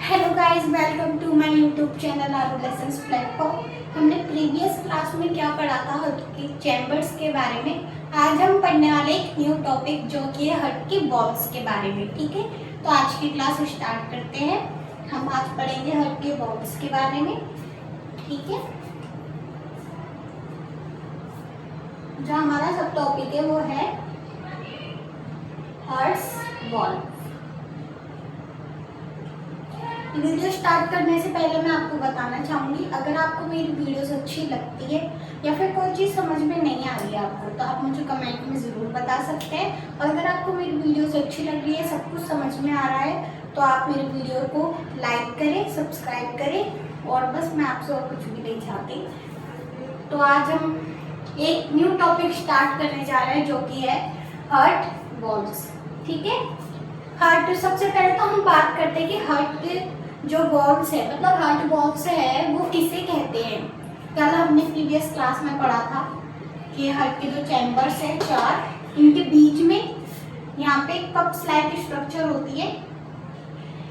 Hello guys, welcome to my YouTube channel Aaru lessons platform. हमने previous class में क्या पढ़ा था हर्ट के चैम्बर्स के बारे में। आज हम पढ़ने वाले एक न्यू टॉपिक जो कि है हर्ट की वॉल्स के बारे में। ठीक है, तो आज की क्लास स्टार्ट करते हैं। हम आज पढ़ेंगे हर्ट के वॉल्स के बारे में। ठीक है, जो हमारा सब टॉपिक है वो है हर्ट्स वॉल। वीडियो स्टार्ट करने से पहले मैं आपको बताना चाहूँगी, अगर आपको मेरी वीडियोस अच्छी लगती है या फिर कोई चीज़ समझ में नहीं आ रही है आपको, तो आप मुझे कमेंट में ज़रूर बता सकते हैं। और अगर आपको मेरी वीडियोस अच्छी लग रही है, सब कुछ समझ में आ रहा है, तो आप मेरी वीडियो को लाइक करें, सब्सक्राइब करें। और बस मैं आपसे और कुछ भी नहीं चाहती। तो आज हम एक न्यू टॉपिक स्टार्ट करने जा रहे हैं जो कि है हर्ट वॉल्स। ठीक है, हर्ट सबसे पहले तो हम बात करते हैं कि हर्ट के जो वॉल्स है, मतलब हर्ट वॉल्स है, वो किसे कहते हैं। कल हमने प्रीवियस क्लास में पढ़ा था कि हर्ट के जो चैम्बर्स है चार, इनके बीच में यहाँ पे कप्स लाइक स्ट्रक्चर होती है,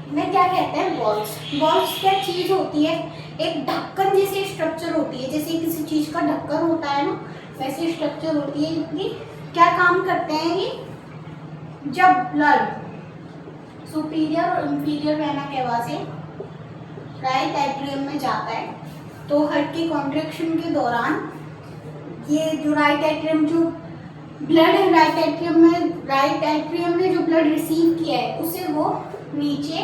इन्हें क्या कहते हैं, वॉल्स। वॉल्स क्या चीज होती है, एक ढक्कन जैसी स्ट्रक्चर होती है। जैसे किसी चीज का ढक्कन होता है ना, वैसी स्ट्रक्चर होती है। इनकी क्या काम करते हैं ये, जब ब्लड सुपीरियर और इंफीरियर वेना केवा से राइट एट्रियम में जाता है, तो हर्ट की कॉन्ट्रैक्शन के दौरान ये जो राइट एट्रियम, जो ब्लड है राइट एट्रियम में जो ब्लड रिसीव किया है, उसे वो नीचे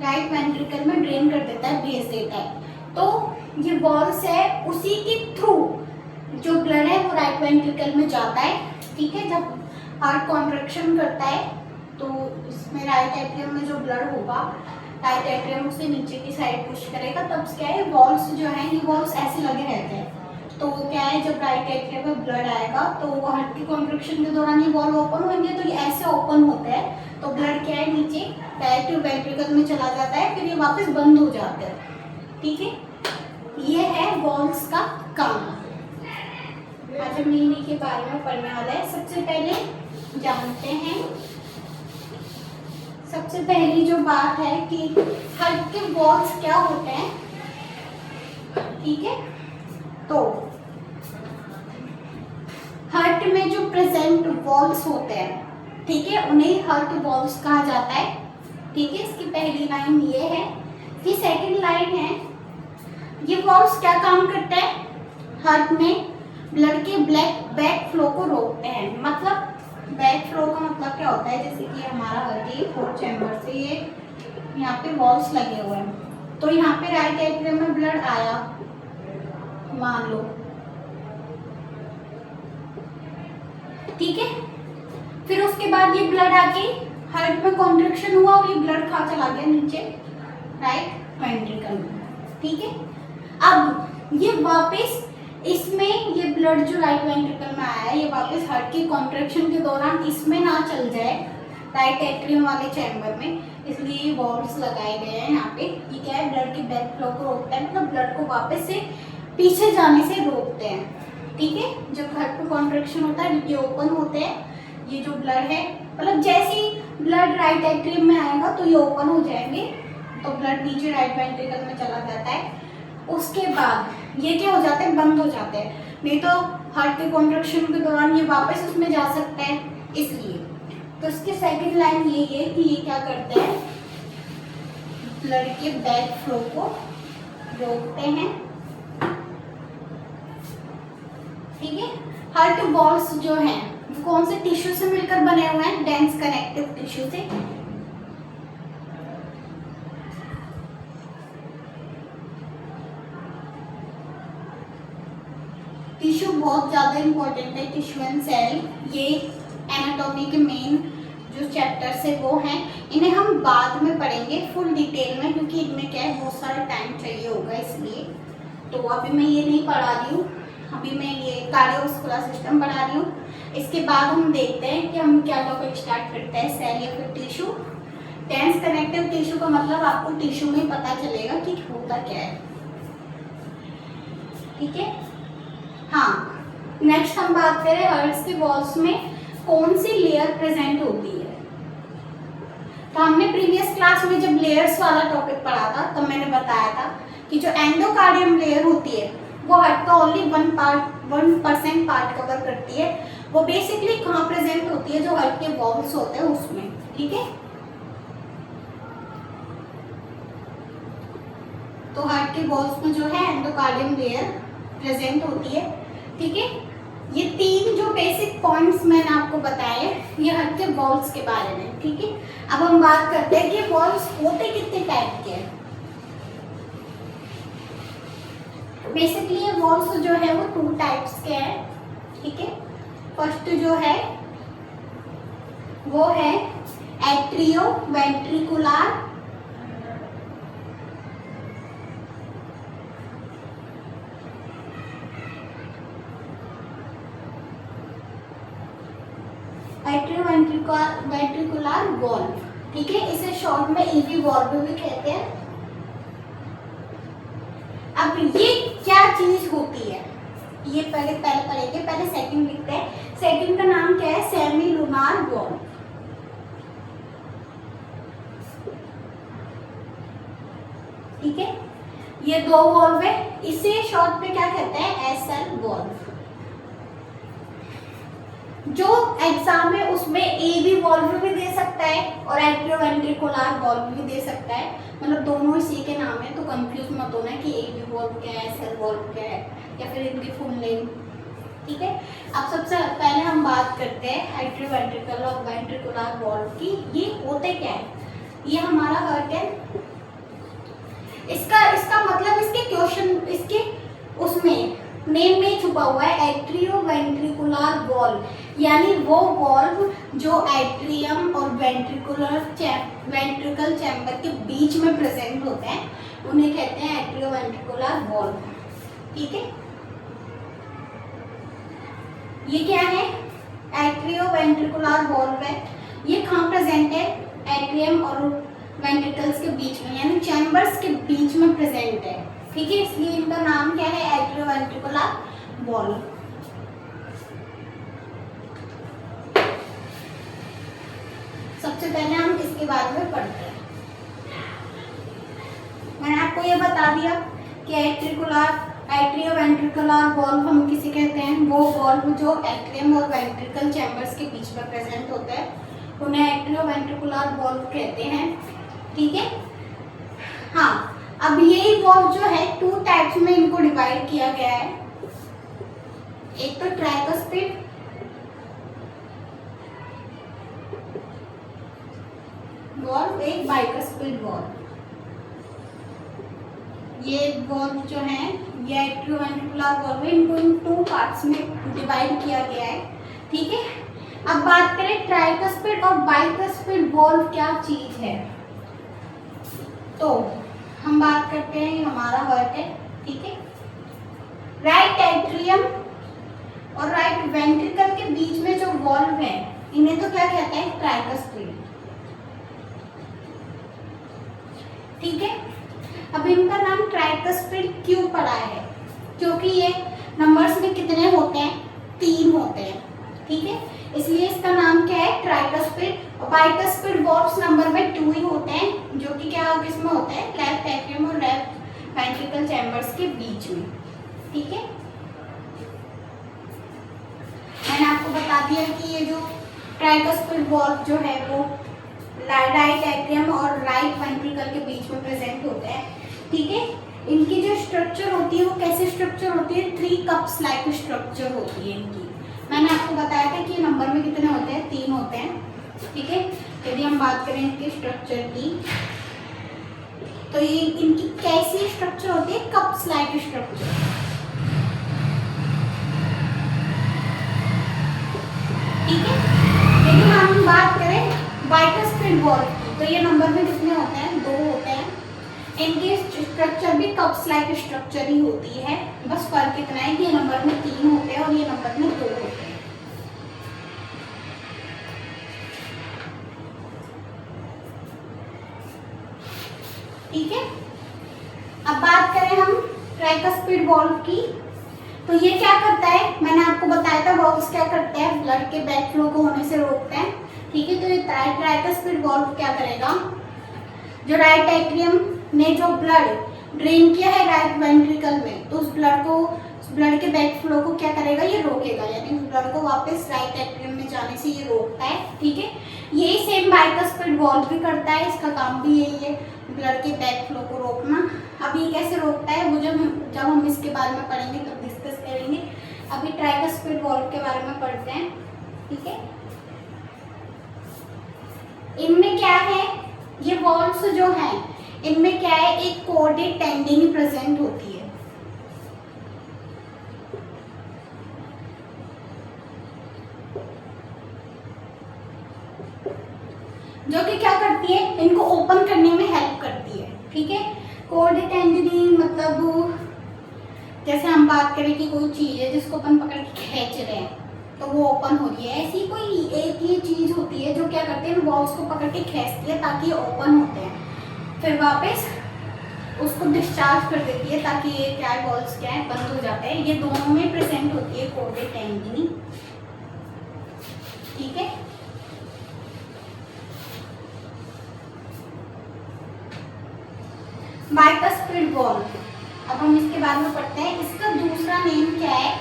राइट वेंट्रिकल में ड्रेन कर देता है, भेज देता है। तो ये वॉल्स है, उसी के थ्रू जो ब्लड है वो राइट वेंट्रिकल में जाता है। ठीक है, जब हार्ट कॉन्ट्रैक्शन करता है तो इसमें राइट एट्रियम में जो ब्लड होगा, राइट एट्रियम उसे नीचे की साइड पुश करेगा, तब क्या है, वॉल्स जो है, ये वॉल्स ऐसे लगे रहते हैं। तो क्या है, जब राइट एट्रियम में ब्लड आएगा तो वो हार्ट की कॉन्ट्रैक्शन के दौरान ये वॉल्व ओपन होंगे, तो ये ऐसे ओपन होते हैं, तो ब्लड क्या है, नीचे डायरेक्ट वेंट्रिकल में चला जाता है, फिर ये वापस बंद हो जाते हैं। ठीक है, ये है वॉल्स का काम। आज हम इन्हीं के बारे में पढ़ने वाले हैं। सबसे पहले जानते हैं, सबसे पहली जो बात है कि हर्ट के वॉल्स क्या होते हैं। ठीक है, तो हर्ट में जो प्रेजेंट वॉल्स होते हैं, ठीक है, उन्हें हर्ट वॉल्स कहा जाता है। ठीक है, इसकी पहली लाइन ये है। कि सेकंड लाइन है, ये वॉल्स क्या काम करते हैं, हर्ट में ब्लड के बैक फ्लो को रोकते हैं। मतलब बैक फ्लो का मतलब क्या होता है, जैसे कि हमारा हर्ट है, फोर्थ चैम्बर से ये यहाँ पे वॉल्स लगे हुए हैं, तो यहाँ पे राइट एट्रियम में ब्लड आया, मान लो, ठीक है, फिर उसके बाद ये ब्लड आके हार्ट में कॉन्ट्रैक्शन हुआ और ये ब्लड खा चला गया नीचे राइट वेंट्रिकल में। ठीक है, अब ये वापस इसमें ये ब्लड जो राइट वेंट्रिकल में आया है, ये वापस हार्ट की कॉन्ट्रैक्शन के दौरान इसमें ना चल जाए राइट एट्रियम वाले चैम्बर में, इसलिए ये वॉल्व्स लगाए गए हैं यहाँ पे। ये क्या है, ब्लड के बैक फ्लो को रोकता है, मतलब ब्लड को वापस से पीछे जाने से रोकते हैं। ठीक है, जब हार्ट में कॉन्ट्रैक्शन होता है, ये ओपन होते हैं, ये जो ब्लड है, मतलब जैसे ही ब्लड राइट एट्रियम में आएगा तो ये ओपन हो जाएंगे, तो ब्लड नीचे राइट वेंट्रिकल में चला जाता है। उसके बाद ये क्या हो जाते हैं, बंद हो जाते हैं, नहीं तो हार्ट के कॉन्ट्रैक्शन के दौरान ये वापस उसमें जा सकता है, इसलिए। तो इसकी सेकंड लाइन ये है कि ये क्या करते हैं, ब्लड के बैक फ्लो को रोकते हैं। ठीक है, हार्ट वॉल्स जो हैं वो कौन से टिश्यू से मिलकर बने हुए हैं, डेंस कनेक्टिव टिश्यू से। टिश्यू बहुत ज़्यादा इंपॉर्टेंट है, टिश्यू एंड सेल, ये एनाटॉमी के मेन जो चैप्टर्स है वो हैं। इन्हें हम बाद में पढ़ेंगे फुल डिटेल में, क्योंकि इनमें क्या है, बहुत सारा टाइम चाहिए होगा, इसलिए। तो अभी मैं ये नहीं पढ़ा रही हूँ, अभी मैं ये कार्डियोवास्कुलर सिस्टम पढ़ा रही हूँ। इसके बाद हम देखते हैं कि हम क्या टॉपिक स्टार्ट करते हैं, सेल या फिर टिश्यू। डेंस कनेक्टिव टिश्यू का मतलब आपको टिश्यू में पता चलेगा कि होता क्या है। ठीक है, हाँ, नेक्स्ट हम बात करें हर्ट्स के वॉल्स में कौन सी लेयर प्रेजेंट होती है। तो हमने प्रीवियस क्लास में जब लेयर्स वाला टॉपिक पढ़ा था तब मैंने बताया था कि जो एंडोकार्डियम लेयर होती है वो हार्ट का ओनली 1% पार्ट कवर करती है। वो बेसिकली कहाँ प्रेजेंट होती है, जो हार्ट के वॉल्स होते हैं उसमें, ठीक है। तो हार्ट के वॉल्स में जो है एंडोकार्डियम लेयर प्रेजेंट होती है, ठीक है। ये 3 जो बेसिक पॉइंट्स मैंने आपको बताए ये हार्ट के वॉल्स के बारे में, ठीक है। अब हम बात करते हैं कि वॉल्स होते कितने टाइप के हैं। बेसिकली ये वॉल्स जो है वो 2 टाइप्स के हैं, ठीक है। फर्स्ट जो है वो है एट्रियो वेंट्रिकुलर, वेंट्रिकुलर वॉल्व, ठीक है। इसे शॉर्ट में ईवी वॉल्व भी कहते हैं। अब ये क्या चीज होती है, ये पहले पढ़ेंगे, पहले सेकंड लिखते हैं। सेकंड का नाम क्या है, सेमी लूनार वॉल्व, ठीक है। ये 2 वॉल्व है, इसे शॉर्ट में क्या कहते हैं, एसएल वॉल्व। जो एग्जाम है उसमें एवी वॉल्व भी दे सकता है और एट्रियोवेंट्रिकुलर वॉल्व भी दे सकता है, मतलब दोनों इसी के नाम है, तो कंफ्यूज मत होना कि एवी वॉल्व क्या है, एसएल वॉल्व क्या है, या फिर इनकी फुल नेम, ठीक है। अब सबसे पहले हम बात करते हैं एट्रियोवेंट्रिकुलर और वेंट्रिकुलर वॉल्व की। ये होते क्या है, ये हमारा हार्ट है, इसका मतलब इसके क्वेश्चन इसके उसमें नेम में छुपा हुआ है, एट्रियोवेंट्रिकुलर वॉल्व, यानी वो वॉल्व जो एट्रियम और वेंट्रिकल चैम्बर के बीच में प्रेजेंट होते हैं उन्हें कहते हैं एट्रियोवेंट्रिकुलर वॉल्व, ठीक है। ये क्या है, एट्रियोवेंट्रिकुलर वॉल्व है। ये कहाँ प्रेजेंट है, एट्रियम और वेंट्रिकल्स के बीच में, यानी चैम्बर्स के बीच में प्रेजेंट है, ठीक है। इसलिए इनका नाम क्या है, एट्रियोवेंट्रिकुलर वॉल्व। सबसे पहले हम इसके बारे में पढ़ते हैं। मैंने आपको ये बता दिया कि एट्रियोवेंट्रिकुलर वॉल्व हम किसे कहते हैं, वो वॉल्व जो एट्रियम और वेंट्रिकल चैम्बर्स के बीच में प्रेजेंट होते हैं उन्हें एट्रियोवेंट्रिकुलर वॉल्व कहते हैं, ठीक है। हाँ, अब यही वॉल्व जो है 2 टाइप्स में इनको डिवाइड किया गया है। एक तो ट्राइकस्पिड वॉल्व, एक बाइकस्पिड वॉल्व। ये वॉल्व जो है ये एट्रियोवेंट्रिकुलर वॉल्व है, इनको इन 2 पार्ट्स में डिवाइड किया गया है, ठीक है। अब बात करें ट्राइकस्पिड और बाइकस्पिड वॉल्व क्या चीज है, तो हम बात करते हैं हमारा हार्ट है, ठीक है। राइट एट्रियम और राइट वेंट्रिकल के बीच में जो वॉल्व है इन्हें तो क्या कहते हैं, ट्राइकस्पिड, ठीक है। अब इनका नाम ट्राइकस्पिड क्यों पड़ा है, क्योंकि ये नंबर्स में कितने होते हैं, 3 होते हैं, ठीक है। इसलिए इसका नाम क्या है, ट्राइकस्पिड। और बाइकस्पिड वॉल्व्स नंबर में 2 ही होते हैं, जो कि क्या किसमें होते हैं, लेफ्ट एट्रियम और लेफ्ट वेंट्रिकल चैम्बर्स के बीच में, ठीक है। मैंने आपको बता दिया कि ये जो ट्राइकस्पिड वॉल्व जो है वो राइट एट्रियम और राइट वेंट्रिकल के बीच में प्रेजेंट होते हैं, ठीक है। इनकी जो स्ट्रक्चर होती है वो कैसे स्ट्रक्चर होती है, 3 कप्स लाइक स्ट्रक्चर होती है इनकी। मैंने आपको बताया था कि नंबर में कितने होते हैं, 3 होते हैं, ठीक है। यदि हम बात करें इनके स्ट्रक्चर की तो ये इनकी कैसी स्ट्रक्चर होती है, कप्स लाइक स्ट्रक्चर, ठीक है। लेकिन हम बात करें बाइकस्पिड वॉल्व की तो ये नंबर में कितने होते हैं, 2 होते हैं। इनकी स्ट्रक्चर भी कप्स लाइक स्ट्रक्चर ही होती है, बस फर्क इतना है कि ये नंबर में 3 होते हैं और ये नंबर में 2 होते हैं, ठीक है। अब बात करें हम ट्राइकस्पिड वॉल्व की तो ये क्या करता है, मैंने आपको बताया था वॉल्व्स क्या करते हैं, ब्लड के बैक फ्लो को होने से रोकते हैं, ठीक है। तो ये ट्राइकस्पिड वॉल्व क्या करेगा, जो राइट एट्रियम ने जो ब्लड ड्रेन किया है राइट वेंट्रिकल में, तो उस ब्लड के बैक फ्लो को क्या करेगा, ये रोकेगा, यानी ब्लड को वापस राइट एट्रियम में जाने से ये रोकता है। ठीक है, यही सेम बाइकस्पिड वॉल्व भी करता है, इसका काम भी यही है, ब्लड के बैक फ्लो को रोकना। अब ये कैसे रोकता है वो जब हम इसके बारे में पढ़ेंगे तब डिस्कस करेंगे। अभी ट्राइकस्पिड वॉल्व के बारे में पढ़ते हैं। ठीक है, इनमें क्या है, ये वॉल्व्स जो हैं इनमें क्या है, एक कोर्डेड टेंडिनी प्रेजेंट होती है। जो कि क्या करती है, इनको ओपन करने में हेल्प करती है। ठीक है, कोर्डेड टेंडिनी मतलब जैसे हम बात करें कि कोई चीज है जिसको अपन पकड़ के खींच रहे हैं तो वो ओपन हो रही है, ऐसी कोई एक ये चीज होती है जो क्या करते हैं, वॉल्व्स को पकड़ के खींचती है ताकि ये ओपन होते हैं, फिर वापस उसको डिस्चार्ज कर देती है ताकि ये क्या है, वॉल्व्स क्या है, बंद हो जाते हैं। ये दोनों में प्रेजेंट होती है कोर्डेड टेंडिनी। ठीक है, बाइकस्पिड वॉल्व, अब हम इसके बारे में पढ़ते हैं। इसका दूसरा नेम क्या है,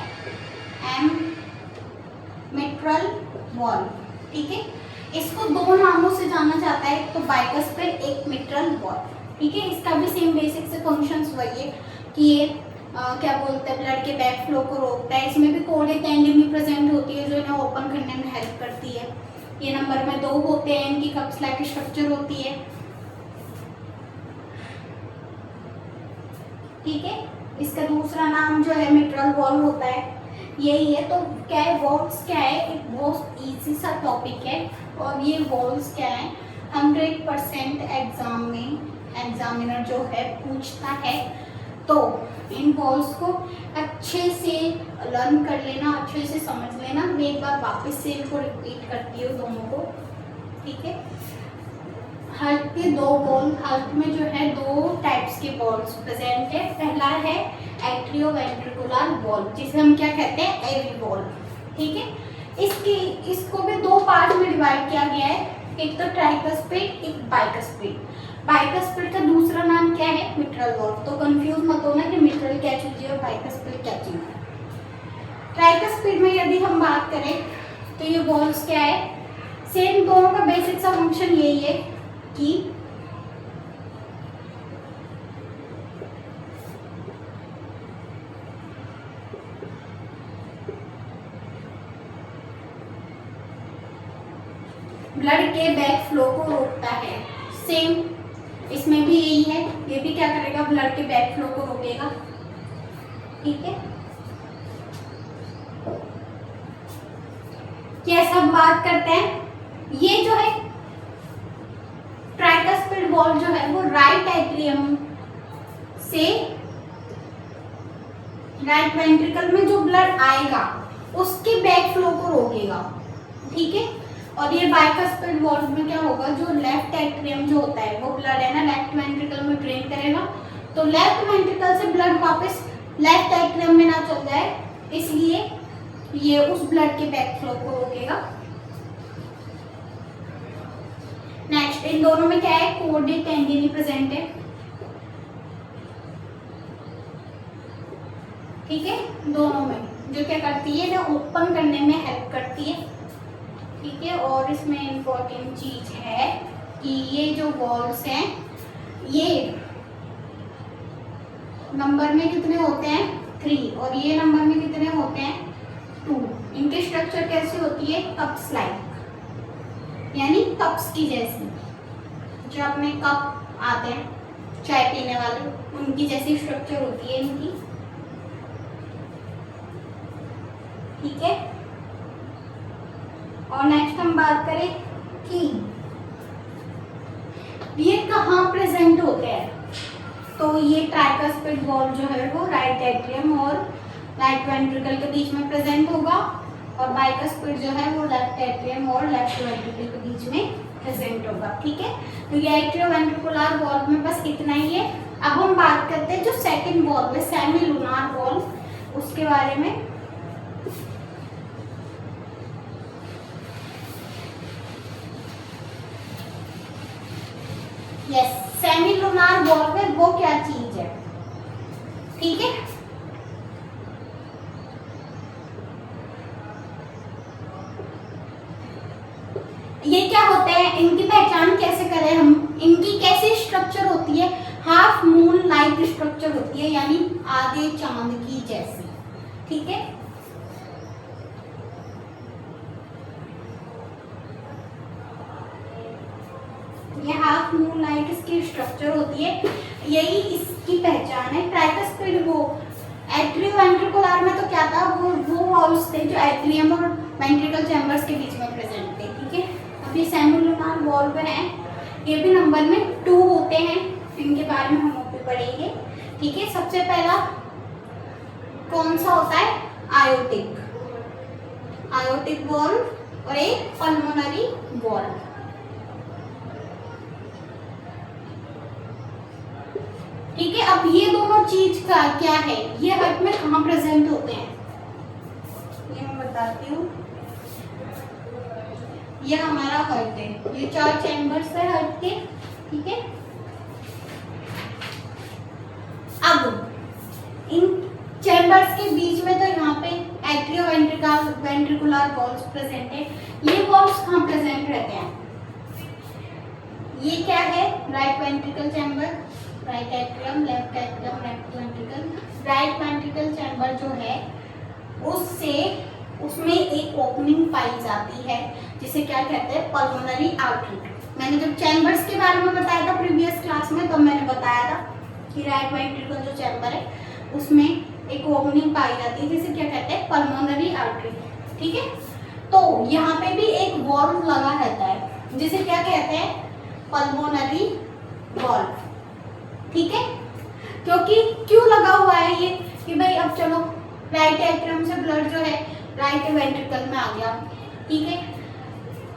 मिट्रल वॉल्व। ठीक है, इसको दो नामों से जाना जाता है, तो बाइकस्पिड, एक मिट्रल वॉल्व। ठीक है, इसका भी सेम बेसिक से फंक्शंस वही है कि ये क्या बोलते हैं, ब्लड के बैक फ्लो को रोकता है। इसमें भी कोर्डेड टेंडिनी प्रेजेंट होती है जो इन्हें ओपन करने में हेल्प करती है। ये नंबर में 2 होते हैं, इनकी कप्स लाइक स्ट्रक्चर होती है। ठीक है, इसका दूसरा नाम जो है मिट्रल वॉल्व होता है, यही है। तो क्या है, वॉल्व्स क्या है, एक बहुत इजी सा टॉपिक है, और ये वॉल्व्स क्या है 100% एग्जाम में एग्जामिनर जो है पूछता है, तो इन वॉल्व्स को अच्छे से लर्न कर लेना, अच्छे से समझ लेना। मैं एक बार वापस से इनको रिपीट करती हूँ दोनों को। ठीक है, हार्ट के हार्ट में जो है 2 टाइप्स के वॉल्व्स प्रेजेंट है। पहला है एट्रियोवेंट्रिकुलर वॉल्व, जिसे हम क्या कहते हैं, एवी वॉल्व। ठीक है, इसको भी 2 पार्ट में डिवाइड किया गया है, एक तो ट्राइकस्पिड, एक बाइकस्पिड। बाइकस्पिड का दूसरा नाम क्या है, मिट्रल वॉल्व। तो कंफ्यूज मत होना कि मिट्रल क्या चीज है और बाइकस्पिड क्या चीज है। ट्राइकस्पिड में यदि हम बात करें तो ये वॉल्व्स क्या है, सेम दोनों का बेसिक सा फंक्शन यही है कि ब्लड के बैक फ्लो को रोकता है। सेम इसमें भी यही है, ये भी क्या करेगा, ब्लड के बैक फ्लो को रोकेगा। ठीक है, कैसे हम बात करते हैं, ये जो है ट्राइकस्पिड वॉल्व जो है वो राइट एट्रियम से राइट वेंट्रिकल में जो ब्लड आएगा उसके बैक फ्लो को रोकेगा। ठीक है, और ये बाइकस्पिड वॉल्व में क्या होगा, जो लेफ्ट एट्रियम जो होता है वो ब्लड है ना लेफ्ट वेंट्रिकल में ड्रेन करेगा, तो लेफ्ट वेंट्रिकल से ब्लड वापस लेफ्ट एट्रियम में ना चल जाए, इसलिए ये उस ब्लड के बैक फ्लो को रोकेगा। नेक्स्ट, इन दोनों में क्या है, कोर्डेड टेंडिनी प्रेजेंट है। ठीक है, दोनों में जो क्या करती है ना, ओपन करने में हेल्प करती है। ठीक है, और इसमें इम्पोर्टेंट चीज है कि ये जो वॉल्व्स हैं ये नंबर में कितने होते हैं, 3, और ये नंबर में कितने होते हैं, 2। इनके स्ट्रक्चर कैसी होती है, कप्स लाइक, यानी कप्स की जैसी, जो अपने कप आते हैं चाय पीने वाले, उनकी जैसी स्ट्रक्चर होती है इनकी। ठीक है, और नेक्स्ट हम बात करें कि ये कहाँ प्रेजेंट होते हैं, तो ये ट्राइकस्पिड वॉल्व जो है वो राइट एट्रियम और राइट वेंट्रिकल के बीच में प्रेजेंट होगा, और बाइकस्पिड जो है वो लेफ्ट एट्रियम और लेफ्ट वेंट्रिकल के बीच में प्रेजेंट होगा। ठीक है, तो ये एट्रियोवेंट्रिकुलर वॉल्व में बस इतना ही है। अब हम बात करते हैं जो सेकंड वॉल्व है, सेमी लूनार वॉल्व, उसके बारे में। यस, सेमी लूनार वॉल्व है वो क्या चीज है, ठीक है। ये क्या होते हैं, इनकी पहचान कैसे करें हम, इनकी कैसी स्ट्रक्चर होती है, हाफ मून लाइक स्ट्रक्चर होती है, यानी आधे चांद की जैसी, ठीक है। ये हाफ मून लाइट इसकी स्ट्रक्चर होती है, यही इसकी पहचान है। ट्राइकस्पिड वो एट्रियो वेंट्रिकुलर में तो क्या था, वो वॉल्व्स थे जो एट्रियम और वेंट्रिकल चैम्बर्स के बीच में प्रेजेंट थे, ठीक है। अब ये सेमी लूनार वॉल्व है, ये भी नंबर में 2 होते हैं, इनके बारे में हम भी पढ़ेंगे, ठीक है। सबसे पहला कौन सा होता है, आयोटिक वॉल्व और एक पल्मोनरी वॉल्व। ठीक है, अब ये दोनों चीज का क्या है, ये हार्ट में कहाँ प्रेजेंट होते हैं, ये मैं बताती हूँ। ये हमारा हार्ट है, ये 4 चैम्बर्स है हार्ट के, ठीक है। अब इन चैम्बर्स के बीच में तो यहाँ पे एट्रियो वेंट्रिकुलर वॉल्व्स प्रेजेंट है। ये वॉल्व्स कहाँ प्रेजेंट रहते हैं, ये क्या है, right ventricle chamber, right atrium, left atrium, left ventricle. Right ventricle chamber जो है उसमें एक ओपनिंग पाई जाती है जिसे क्या कहते हैं, पल्मोनरी आर्टरी। मैंने जब चैम्बर्स के बारे में बताया था प्रीवियस क्लास में, तो मैंने बताया था कि राइट वेंट्रिकल जो चैम्बर है उसमें एक ओपनिंग पाई जाती है जिसे क्या कहते हैं, पल्मोनरी आर्टरी, ठीक है। तो यहाँ पे भी एक वॉल्व लगा रहता है जिसे क्या कहते हैं, पल्मोनरी वॉल्व, ठीक है। क्योंकि क्यों लगा हुआ है ये, कि भाई अब चलो राइट एट्रियम से ब्लड जो है राइट वेंट्रिकल में आ गया, ठीक है।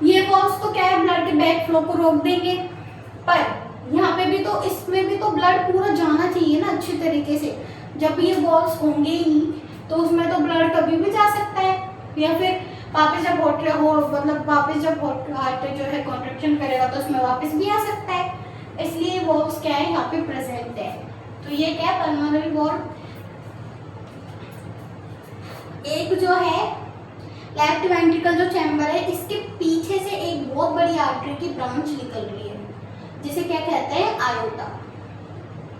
ये वॉल्व्स तो क्या है, ब्लड के बैक फ्लो को रोक देंगे, पर यहाँ पे भी तो, इसमें भी तो ब्लड पूरा जाना चाहिए ना अच्छी तरीके से। जब ये वॉल्व्स होंगे ही नहीं तो उसमें तो ब्लड कभी भी जा सकता है, या फिर वापस जब वापस जब हार्ट जो है कॉन्ट्रैक्शन करेगा तो उसमें वापस भी आ सकता है, इसलिए वॉल्व्स क्या है यहाँ पे प्रेजेंट है। तो ये क्या है, पल्मोनरी वॉल्व। एक जो है लेफ्ट वेंट्रिकल जो चैम्बर है, इसके पीछे से एक बहुत बड़ी आर्टरी की ब्रांच निकल रही है जिसे क्या कहते हैं, आयोटा,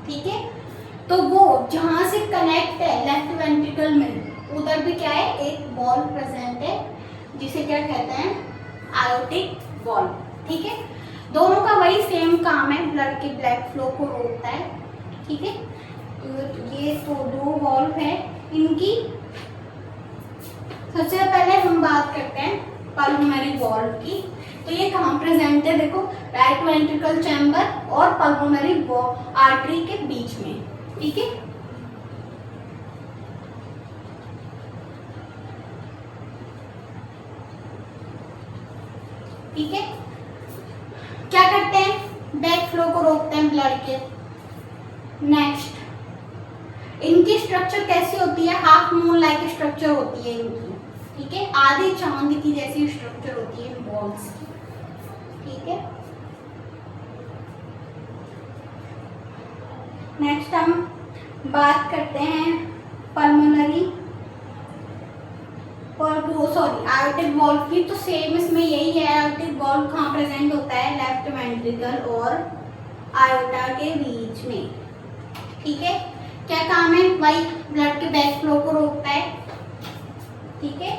ठीक है। तो वो जहां से कनेक्ट है लेफ्ट वेंट्रिकल में, उधर भी क्या है, एक वॉल्व प्रेजेंट है जिसे क्या कहते हैं, आयोटिक वॉल्व, ठीक है। दोनों का वही सेम काम है, ब्लड के ब्लड फ्लो को रोकता है, ठीक है। तो ये तो 2 वॉल्व है इनकी। सबसे पहले हम बात करते हैं पल्मोनरी वॉल्व की। तो ये कहाँ प्रेजेंट है, देखो राइट वेंट्रिकल चैम्बर और पल्मोनरी आर्टरी के बीच में, ठीक है। ठीक है, क्या करते हैं, बैक फ्लो को रोकते हैं ब्लड के। नेक्स्ट, इनकी स्ट्रक्चर कैसी होती है, हाफ मून लाइक स्ट्रक्चर होती है इनकी, ठीक है। आधे चांद की जैसी स्ट्रक्चर होती है वॉल्स की, ठीक है। नेक्स्ट हम बात करते हैं पल्मोनरी आयोटिक वॉल्व की। तो सेम इसमें यही है, आयोटिक वॉल्व कहाँ प्रेजेंट होता है, लेफ्ट वेंट्रिकल और आयोटा के बीच में, ठीक है। क्या काम है, भाई ब्लड के बैक फ्लो को रोकता है, ठीक है।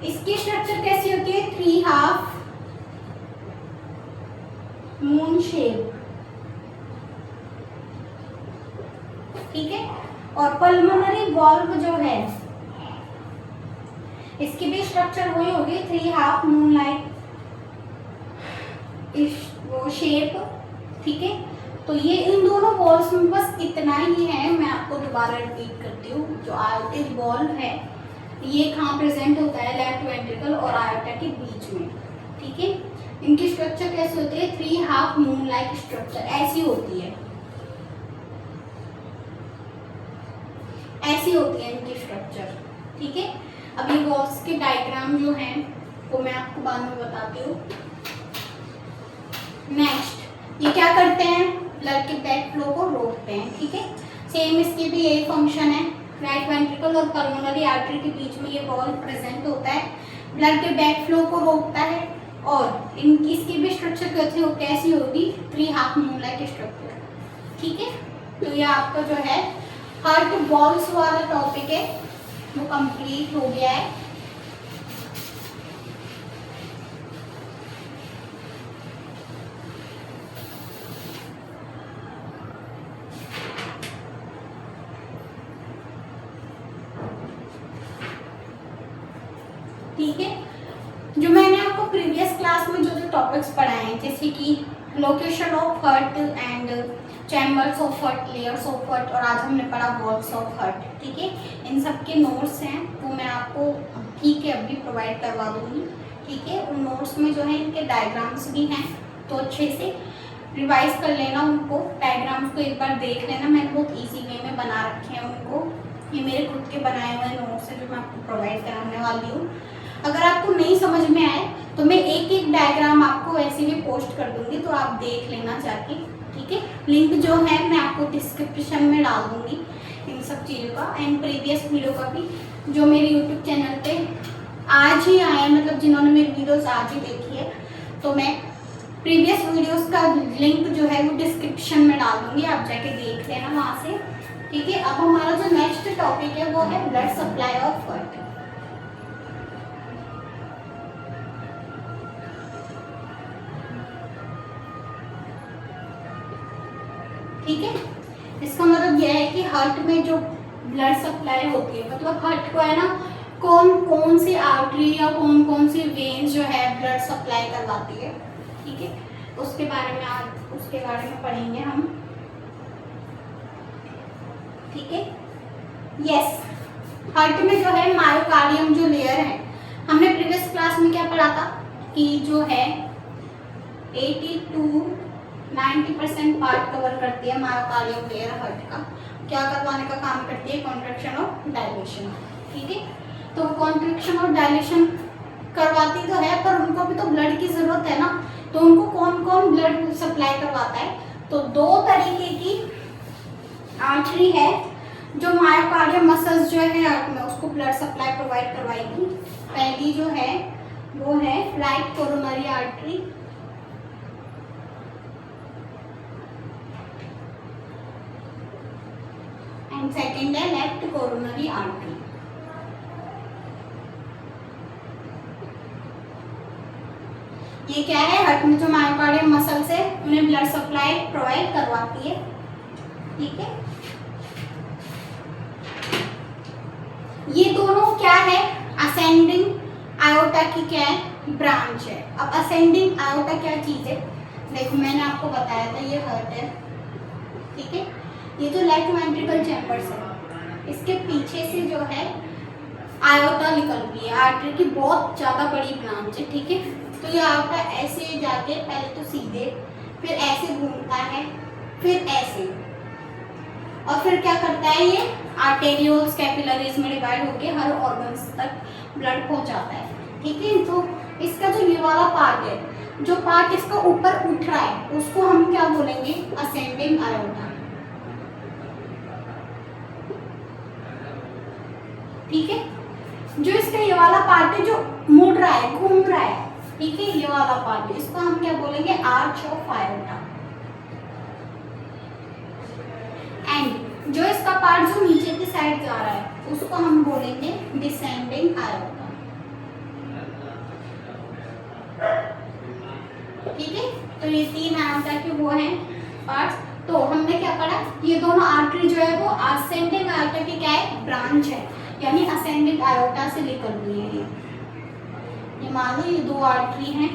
इसकी स्ट्रक्चर कैसी होती है, 3 हाफ मून शेप, ठीक है। और पल्मोनरी वॉल्व जो है इसकी भी स्ट्रक्चर वही होगी, 3 हाफ मून लाइक वो शेप, ठीक है। तो ये इन दोनों वॉल्व्स में बस इतना ही है, मैं आपको दोबारा रिपीट करती हूँ। जो आयोटिक वॉल्व है ये कहाँ प्रेजेंट होता है, लेफ्ट वेंट्रिकल और आयोटा के बीच में, ठीक है। इनकी स्ट्रक्चर कैसे होती है, 3 हाफ मून लाइक स्ट्रक्चर ऐसी होती है, ऐसी होती है इनकी स्ट्रक्चर, ठीक है। अब ये वॉल्व्स के डायग्राम जो हैं वो मैं आपको बाद में बताती हूँ। नेक्स्ट, ये क्या करते हैं, सेम इसकी भी यही फंक्शन है। राइट वेंट्रिकल और पल्मोनरी आर्टरी के बीच में ये वॉल्व प्रेजेंट होता है, ब्लड के बैक फ्लो को रोकता है। और इनकी इसकी भी स्ट्रक्चर कैसी होगी, 3 हाफ मून लाइक स्ट्रक्चर। ठीक है, तो ये आपका जो है हार्ट वॉल्व्स वाला टॉपिक है वो कंप्लीट हो गया है। ठीक है, जो मैंने आपको प्रीवियस क्लास में जो टॉपिक्स पढ़ाए हैं, जैसे कि location of heart and chambers of heart, layers of heart, और आज हमने पढ़ा वॉल्स ऑफ हार्ट। ठीक है, इन सब के नोट्स हैं वो मैं आपको ठीक है अभी प्रोवाइड करवा दूंगी। ठीक है, उन नोट्स में जो है इनके डायग्राम्स भी हैं, तो अच्छे से रिवाइज कर लेना उनको, डायग्राम्स को एक बार देख लेना। मैंने बहुत ईजी वे में बना रखे हैं उनको, ये मेरे खुद के बनाए हुए नोट्स हैं जो मैं आपको प्रोवाइड कराने वाली हूँ। अगर आपको नहीं समझ में आए तो मैं एक एक डायग्राम आपको वैसे भी पोस्ट कर दूंगी, तो आप देख लेना जाके। ठीक है, लिंक जो है मैं आपको डिस्क्रिप्शन में डाल दूंगी इन सब चीज़ों का, एंड प्रीवियस वीडियो का भी, जो मेरे यूट्यूब चैनल पे आज ही आए, मतलब जिन्होंने मेरी वीडियोस आज ही देखी है, तो मैं प्रीवियस वीडियोस का लिंक जो है वो डिस्क्रिप्शन में डाल दूंगी, आप जाके देख लेना वहाँ से। ठीक है, अब हमारा जो नेक्स्ट टॉपिक है वो है ब्लड सप्लाई ऑफ हार्ट। ठीक है, इसका मतलब यह है कि हार्ट में जो ब्लड सप्लाई होती है, मतलब हार्ट को है ना कौन कौन सी आर्टरी या कौन कौन सी वेन्स जो है ब्लड सप्लाई करवाती है। ठीक है, उसके बारे में आज उसके बारे में पढ़ेंगे हम। ठीक है, यस, हार्ट में जो है मायोकार्डियम जो लेयर है, हमने प्रीवियस क्लास में क्या पढ़ा था कि जो है 80 to 90% पार्ट कवर करती है मायोकार्डियम लेयर हार्ट का। क्या करवाने का काम करती है, कॉन्ट्रैक्शन और डायलेशन। ठीक है, तो कॉन्ट्रैक्शन और डायलेशन करवाती तो है, पर उनको भी तो ब्लड की जरूरत है ना, तो उनको कौन कौन ब्लड सप्लाई करवाता है, तो 2 तरीके की आर्टरी है जो मायोकार्डियम मसल्स जो है हार्ट में उसको ब्लड सप्लाई प्रोवाइड करवाएगी। पहली जो है वो है right coronary artery, and second है लेफ्ट कोरोनरी आर्टरी। ये क्या है, हार्ट में जो मायोकार्डियम मसल्स है उन्हें ब्लड सप्लाई प्रोवाइड करवाती है। ठीक है, ये दोनों क्या है, असेंडिंग आयोटा की क्या है, ब्रांच है। अब असेंडिंग आयोटा क्या चीज है, देखो मैंने आपको बताया था ये हार्ट है। ठीक है, ये जो लेफ्ट वेंट्रिकल चैम्बर्स है इसके पीछे से जो है आयोटा निकलती है, आर्टरी की बहुत ज़्यादा बड़ी ब्रांच है। ठीक है, तो ये आयोटा ऐसे जाके पहले तो सीधे, फिर ऐसे घूमता है, फिर ऐसे, और फिर क्या करता है, ये आर्टेरियोल्स कैपिलरीज में डिवाइड होके हर ऑर्गन्स तक ब्लड पहुंचाता है। ठीक है, तो इसका जो ये वाला पार्ट है, जो पार्ट इसका ऊपर उठ रहा है, उसको हम क्या बोलेंगे, असेंडिंग आयोटा। ठीक है, जो इसका ये वाला पार्ट है जो मुड़ रहा है, घूम रहा है, ठीक है, ये वाला पार्ट है, इसको हम क्या बोलेंगे, आर्च ऑफ आयोटा। एंड जो इसका पार्ट जो नीचे की साइड जा रहा है उसको हम बोलेंगे डिसेंडिंग आयोटा। ठीक है, तो ये 3 आयोटा के वो हैं पार्ट्स। तो हमने क्या पढ़ा, ये दोनों आर्टरी जो है वो असेंडिंग आयोटा की क्या है, ब्रांच है, यानी असेंडिंग आयोटा से निकल रही है। ये मान लो ये 2 आर्टरी हैं।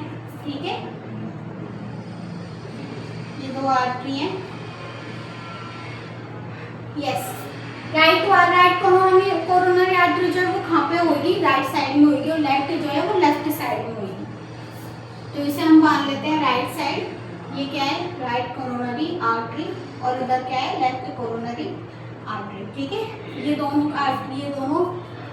ठीक है, ये 2 आर्टरी हैं। यस, राइट कोरोनरी आर्टरी जो है वो कहाँ पे होगी, राइट साइड में होगी, और लेफ्ट जो है वो लेफ्ट साइड में होगी। तो इसे हम मान लेते हैं राइट साइड, ये क्या है, राइट कोरोनरी आर्टरी, और इधर क्या है, लेफ्ट कोरोनरी आर्टरी। ठीक है, ये दोनों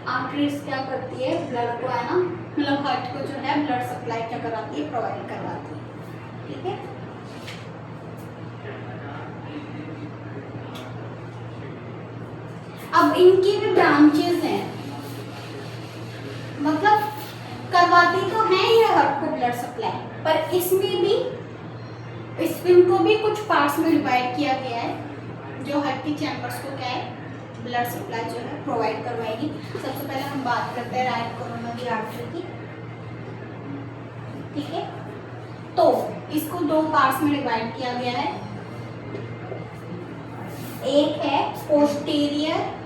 आर्टरीज क्या करती है, ब्लड को है ना, मतलब हार्ट को जो है ब्लड सप्लाई क्या कराती है, प्रोवाइड करवाती है। ठीक है, अब इनकी भी ब्रांचेस हैं, मतलब करवाती तो है ये हार्ट को ब्लड सप्लाई, पर इसमें भी इनको भी कुछ पार्ट्स में डिवाइड किया गया है जो हार्ट की चैम्बर्स को क्या है ब्लड सप्लाई जो है प्रोवाइड करवाएगी। सबसे पहले हम बात करते हैं राइट कोरोनरी आर्टरी की, ठीक है। तो इसको दो पार्ट्स में डिवाइड किया गया है, एक है पोस्टीरियर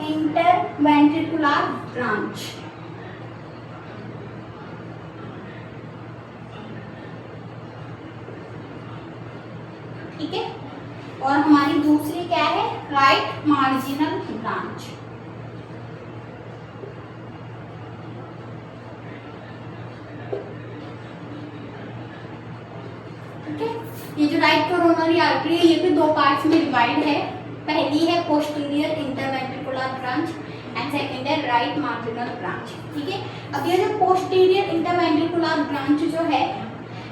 इंटरवेंट्रिकुलर ब्रांच, ठीक है, और हमारी दूसरी क्या है राइट मार्जिनल ब्रांच। ठीक है, ये जो राइट कोरोनरी आर्टरी है ये भी दो पार्ट्स में डिवाइड है, पहली है posterior interventricular branch and second है राइट मार्जिनल ब्रांच, ठीक है। अब ये जो पोस्टीरियर इंटरवेंट्रिकुलर ब्रांच जो है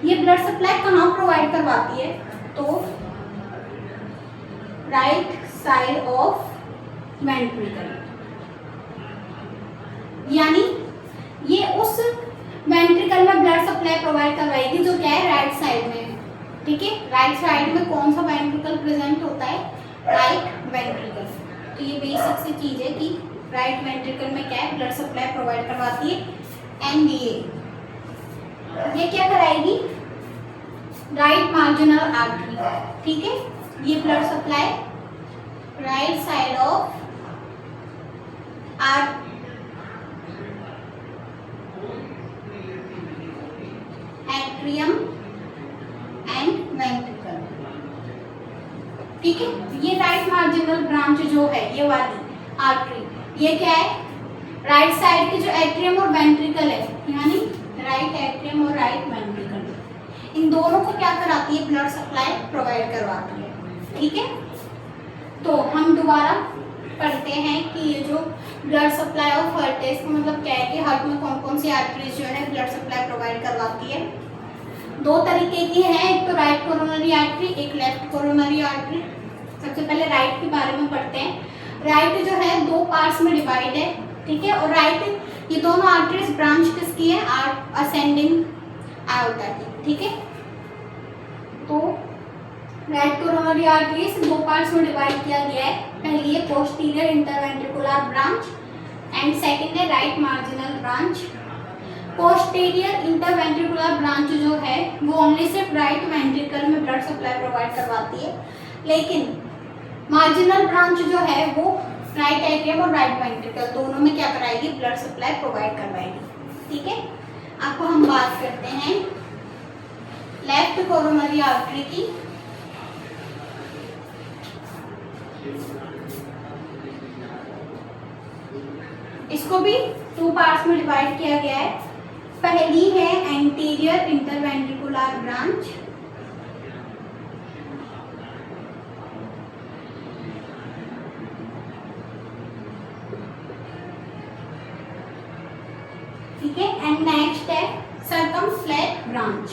ये ब्लड सप्लाई कहाँ प्रोवाइड करवाती है, तो राइट साइड ऑफ वेंट्रिकल, यानी ये उस वेंट्रिकल में ब्लड सप्लाई प्रोवाइड करवाएगी जो क्या है राइट साइड में, ठीक है। राइट साइड में कौन सा वेंट्रिकल प्रेजेंट होता है, राइट वेंट्रिकल। तो ये बेसिक सी चीज है कि राइट वेंट्रिकल में क्या है ब्लड सप्लाई प्रोवाइड करवाती है। एंड ये क्या कराएगी, राइट मार्जिनल आर्टरी, ठीक है, ये blood supply right side of atrium and ventricle, ठीक है। ये राइट मार्जिनल ब्रांच जो है ये वाली आर्टरी, ये क्या है राइट साइड के जो एट्रियम और वेंट्रिकल है, यानी राइट एट्रियम और राइट वेंट्रिकल, इन दोनों को क्या कराती है ब्लड सप्लाई प्रोवाइड करवाती है, ठीक है। तो हम दोबारा पढ़ते हैं कि ये जो ब्लड सप्लाई ऑफ हार्ट है इसका मतलब क्या है कि हार्ट में कौन कौन सी आर्टरीज जो है ब्लड सप्लाई प्रोवाइड करवाती है। दो तरीके की है, एक तो राइट कोरोनरी आर्टरी, एक लेफ्ट कोरोनरी आर्टरी। सबसे पहले राइट के बारे में पढ़ते हैं। राइट जो है दो पार्ट्स में डिवाइड है, ठीक है, और राइट ये दोनों आर्टरीज ब्रांच किसकी है, असेंडिंग आयोटा की, ठीक है। तो राइट कोरोनरी आर्टरी से दो पार्ट्स में डिवाइड किया गया है, पहली है posterior interventricular branch and second है right marginal branch. Posterior interventricular branch जो है वो ओनली सिर्फ राइट वेंट्रिकल में ब्लड सप्लाई प्रोवाइड करवाती है, लेकिन मार्जिनल ब्रांच जो है वो राइट एट्रियम और राइट वेंट्रिकल दोनों में क्या कराएगी ब्लड सप्लाई प्रोवाइड करवाएगी, ठीक है। आपको हम बात करते हैं लेफ्ट कोरोनरी आर्टरी की। इसको भी टू पार्ट्स में डिवाइड किया गया है, पहली है एंटीरियर इंटरवेंट्रिकुलर ब्रांच, ठीक है, एंड नेक्स्ट है सर्कमफ्लेक्स ब्रांच,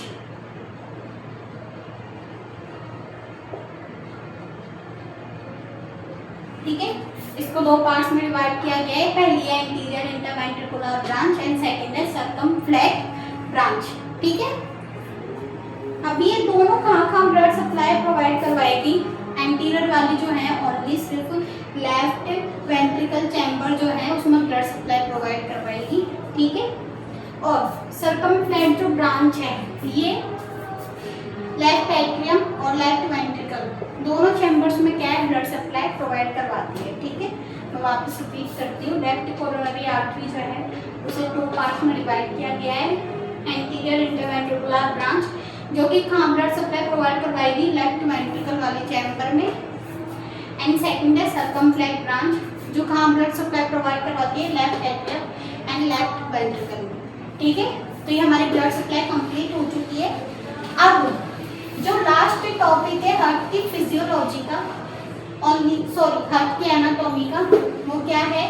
ठीक है। इसको दो पार्ट्स में डिवाइड किया गया है, पहली है anterior interventricular branch and second है सर्कमफ्लेक्स ब्रांच, ठीक है। अब ये दोनों कहाँ ब्लड सप्लाई प्रोवाइड करवाएगी, एंटीरियर वाली जो है ओनली सिर्फ लेफ्ट वेंट्रिकल चैम्बर जो है उसमें ब्लड सप्लाई प्रोवाइड करवाएगी, ठीक है। और सर्कमफ्लेक्स जो ब्रांच है ये लेफ्ट एट्रियम और लेफ्ट वेंट्रिकल दोनों चैम्बर्स में क्या है ब्लड सप्लाई प्रोवाइड करवाती है, ठीक है। मैं वापस रिपीट करती हूँ, लेफ्ट कोरोनरी आर्टरी जो है उसे टू पार्ट्स में डिवाइड किया गया है, एंटीरियर इंटरवेंट्रिकुलर ब्रांच जो कि कहाँ ब्लड सप्लाई प्रोवाइड करवाएगी लेफ्ट वेंट्रिकल वाले चैम्बर में, एंड सेकंड है सर्कमफ्लेक्स ब्रांच जो कहाँ ब्लड सप्लाई प्रोवाइड करवाती है left atrium and left ventricle में, ठीक है। तो ये हमारी ब्लड सप्लाई कंप्लीट हो चुकी है। अब जो लास्ट टॉपिक है हार्ट की फिजियोलॉजी का, हार्ट की एनाटॉमी का, वो क्या है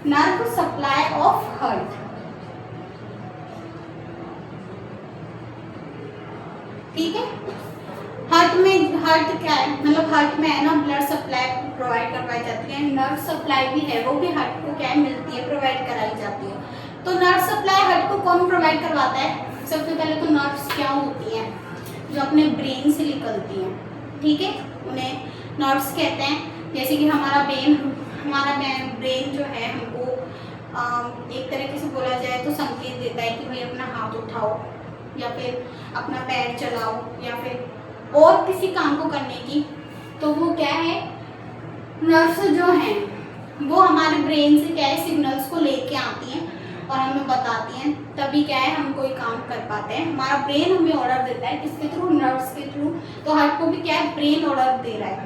नर्व सप्लाई ऑफ हार्ट, ठीक है। हार्ट क्या है, मतलब हार्ट में है ना ब्लड सप्लाई प्रोवाइड करवाई जाती है, नर्व सप्लाई भी है, वो भी हार्ट को क्या है मिलती है, प्रोवाइड कराई जाती है। तो नर्व सप्लाई हार्ट को कौन प्रोवाइड करवाता है? सबसे पहले तो नर्व्स क्या होती हैं, जो अपने ब्रेन से निकलती हैं, ठीक है, उन्हें नर्व्स कहते हैं। जैसे कि हमारा ब्रेन जो है हमको एक तरीके से बोला जाए तो संकेत देता है कि भाई अपना हाथ उठाओ या फिर अपना पैर चलाओ या फिर और किसी काम को करने की, तो वो क्या है, नर्व्स जो हैं वो हमारे ब्रेन से क्या है सिग्नल्स को लेके आती हैं और हमें बताती हैं, तभी क्या है हम कोई काम कर पाते हैं। हमारा ब्रेन हमें ऑर्डर देता है किसके थ्रू, नर्व्स के थ्रू। तो हार्ट को भी क्या है ब्रेन ऑर्डर दे रहा है,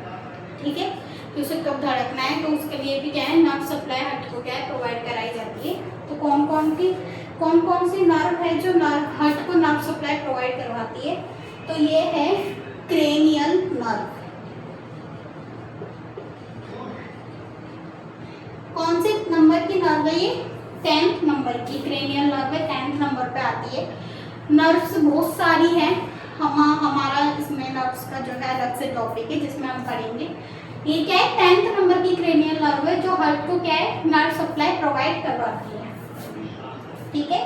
ठीक है, तो उसे कब धड़कना है, तो उसके लिए भी क्या है नर्व सप्लाई हार्ट को क्या है प्रोवाइड कराई जाती है। तो कौन कौन सी नर्व है जो हार्ट को नर्व सप्लाई प्रोवाइड करवाती है? तो ये है क्रेनियल नर्व। कौन से नंबर की नर्व है ये? 10th नंबर की क्रेनियल नर्व है, 10th नंबर पे आती है। नर्व्स बहुत सारी हैं, हमारा इसमें नर्व्स का जो है अलग से टॉपिक है जिसमें हम पढ़ेंगे। ये क्या है 10th नंबर की क्रेनियल नर्व है जो हार्ट को क्या है नर्व सप्लाई प्रोवाइड करवाती है, ठीक है,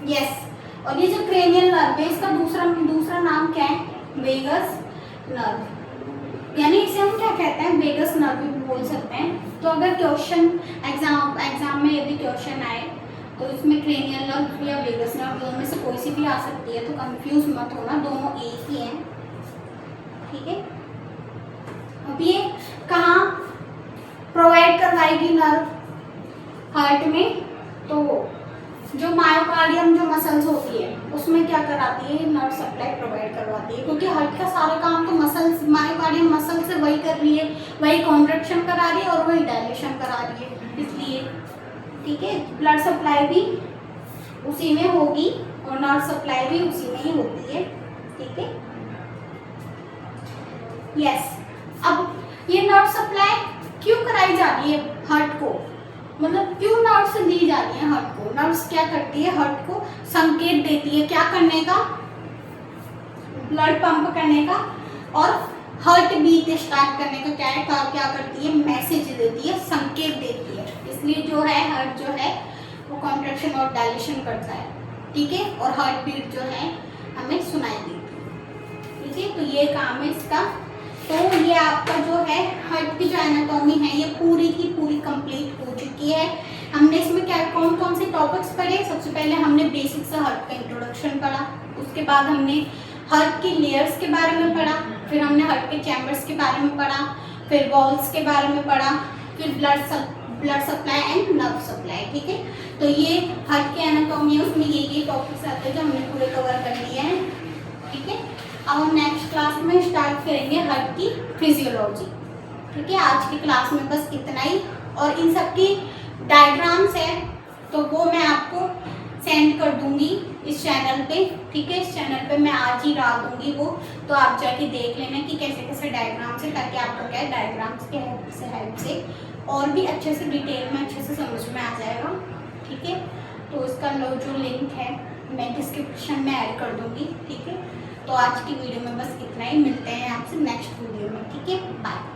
यस। और ये जो क्रेनियल नर्व है इसका दूसरा नाम क्या है? वेगस नर्व, यानी इसे हम क्या कहते हैं वेगस नर्व भी बोल सकते हैं। तो अगर क्वेश्चन एग्जाम में यदि क्वेश्चन आए तो इसमें क्रेनियल नर्व या वेगस नर्व दोनों में से कोई सी भी आ सकती है, तो कंफ्यूज मत होना, दोनों एक ही हैं, ठीक है। अब ये कहाँ प्रोवाइड करवाएगी नर्व? हार्ट में। तो जो मायोकार्डियम जो मसल्स होती है उसमें क्या कराती है नर्व सप्लाई प्रोवाइड करवाती है, क्योंकि हार्ट का सारा काम तो मसल्स मायोकार्डियम मसल से वही कर रही है, वही कॉन्ट्रैक्शन करा रही है और वही डायलेशन करा रही है, इसलिए ठीक है ब्लड सप्लाई भी उसी में होगी और नर्व सप्लाई भी उसी में ही होती है, ठीक है, यस। अब ये नर्व सप्लाई क्यों कराई जा रही है हार्ट को, मतलब क्यों नर्व्स दी जा रही है हार्ट को? नर्व्स क्या करती है हार्ट को संकेत देती है क्या करने का, ब्लड पंप करने का और हार्ट बीट स्टार्ट करने का क्या करती है मैसेज देती है, संकेत देती है, इसलिए जो है हार्ट जो है वो कॉन्ट्रैक्शन और डायलेशन करता है, ठीक है, और हार्ट बीट जो है हमें सुनाई देती है, ठीक है। तो ये काम है इसका। तो ये आपका जो है हार्ट की जो एनाटॉमी है ये पूरी की पूरी कंप्लीट हो चुकी है। हमने इसमें क्या कौन से टॉपिक्स पढ़े? सबसे पहले हमने बेसिक से हार्ट का इंट्रोडक्शन पढ़ा, उसके बाद हमने हार्ट की लेयर्स के बारे में पढ़ा, फिर हमने हार्ट के चैम्बर्स के बारे में पढ़ा, फिर वॉल्स के बारे में पढ़ा, फिर blood supply and nerve supply, ठीक है। तो ये हार्ट की एनाटॉमी है, उसमें ये टॉपिक्स आते हैं जो हमने पूरे कवर कर लिए हैं, ठीक है। अब हम नेक्स्ट क्लास में स्टार्ट करेंगे हार्ट की फिजियोलॉजी, ठीक है। आज की क्लास में बस इतना ही, और इन सब की डायग्राम्स है तो वो मैं आपको सेंड कर दूंगी इस चैनल पे, ठीक है, इस चैनल पे मैं आज ही डाल दूंगी वो, तो आप जाके देख लेना कि कैसे कैसे डायग्राम्स है, ताकि आपको क्या है डायग्राम्स के हेल्प से और भी अच्छे से डिटेल में अच्छे से समझ में आ जाएगा, ठीक है। तो इसका जो लिंक है मैं डिस्क्रिप्शन में ऐड कर दूंगी, ठीक है। तो आज की वीडियो में बस इतना ही, मिलते हैं आपसे नेक्स्ट वीडियो में, ठीक है, बाय।